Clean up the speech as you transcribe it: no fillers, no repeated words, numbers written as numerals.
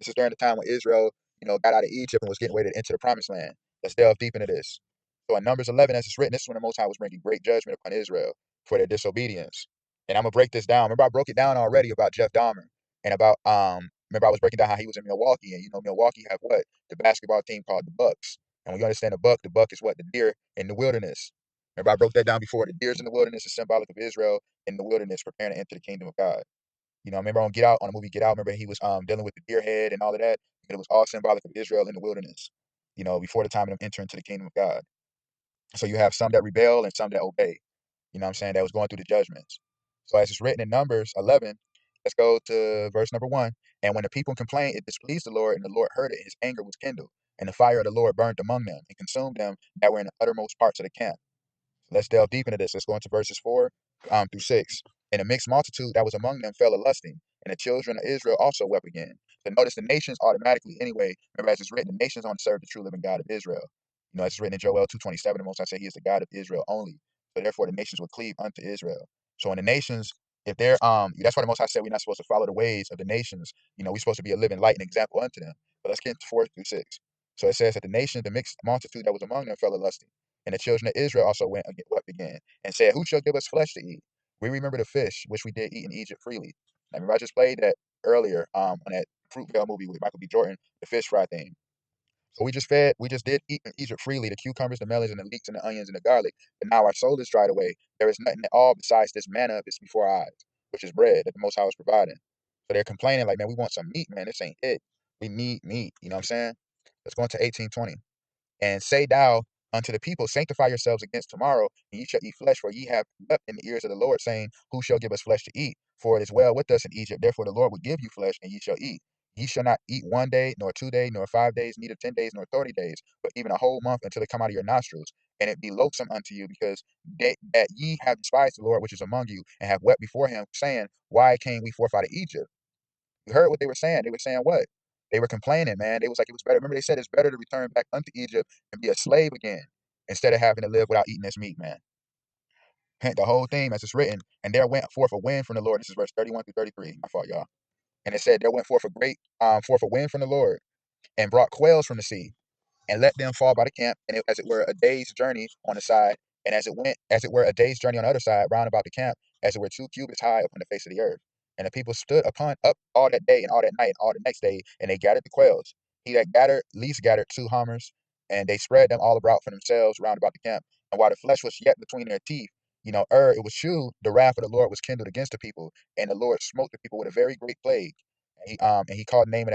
This is during the time when Israel, got out of Egypt and was getting ready to enter the promised land. Let's delve deep into this. So in Numbers 11, as it's written, this is when the Most High was bringing great judgment upon Israel for their disobedience. And I'm gonna break this down. Remember, I broke it down already about Jeff Dahmer and about Remember, I was breaking down how he was in Milwaukee, and Milwaukee have what, the basketball team called the Bucks. And when you understand the buck is what, the deer in the wilderness. Remember, I broke that down before. The deers in the wilderness is symbolic of Israel in the wilderness, preparing to enter the kingdom of God. Remember on Get Out, on the movie Get Out, remember he was dealing with the deer head and all of that. And it was all symbolic of Israel in the wilderness. Before the time of them entering into the kingdom of God. So you have some that rebel and some that obey. You know what I'm saying? That was going through the judgments. So as it's written in Numbers 11, let's go to verse number 1. And when the people complained, it displeased the Lord, and the Lord heard it. His anger was kindled, and the fire of the Lord burned among them and consumed them that were in the uttermost parts of the camp. Let's delve deep into this. Let's go into verses 4 through 6. And a mixed multitude that was among them fell a lusting, and the children of Israel also wept again. So notice the nations automatically, anyway, remember as it's written, the nations only serve the true living God of Israel. As it's written in Joel 2:27, the Most High said he is the God of Israel only. So therefore the nations will cleave unto Israel. So in the nations, if they're that's why the Most High said we're not supposed to follow the ways of the nations. We're supposed to be a living light and example unto them. But let's get into 4 through 6. So it says that the nations, the mixed multitude that was among them fell a lusting. And the children of Israel also wept again, and said, who shall give us flesh to eat? We remember the fish which we did eat in Egypt freely. I remember I just played that earlier on that Fruitvale movie with Michael B. Jordan, the fish fry thing. So we just did eat in Egypt freely, the cucumbers, the melons, and the leeks, and the onions, and the garlic. But now our soul is dried away. There is nothing at all besides this manna that's before our eyes, which is bread that the Most High was providing. So they're complaining like, man, we want some meat, man. This ain't it. We need meat. You know what I'm saying? Let's go into 18:20. And say thou unto the people, sanctify yourselves against tomorrow, and ye shall eat flesh, for ye have wept in the ears of the Lord, saying, who shall give us flesh to eat? For it is well with us in Egypt. Therefore the Lord will give you flesh, and ye shall eat. Ye shall not eat 1 day, nor 2 days, nor 5 days, neither 10 days, nor 30 days, but even a whole month until it come out of your nostrils. And it be loathsome unto you, because that ye have despised the Lord which is among you, and have wept before him, saying, why came we forth out of Egypt? You heard what they were saying. They were saying what? They were complaining, man. They was like, it was better. Remember, they said it's better to return back unto Egypt and be a slave again instead of having to live without eating this meat, man. The whole thing, as it's written, and there went forth a wind from the Lord. This is verse 31 through 33. My fault, y'all. And it said, there went forth a wind from the Lord, and brought quails from the sea, and let them fall by the camp, and as it were a day's journey on the side, and as it were a day's journey on the other side, round about the camp, as it were 2 cubits high upon the face of the earth. And the people stood up all that day and all that night and all the next day, and they gathered the quails. He that least gathered 2 hummers, and they spread them all about for themselves round about the camp. And while the flesh was yet between their teeth, it was chewed, the wrath of the Lord was kindled against the people, and the Lord smote the people with a very great plague. And he called the name of that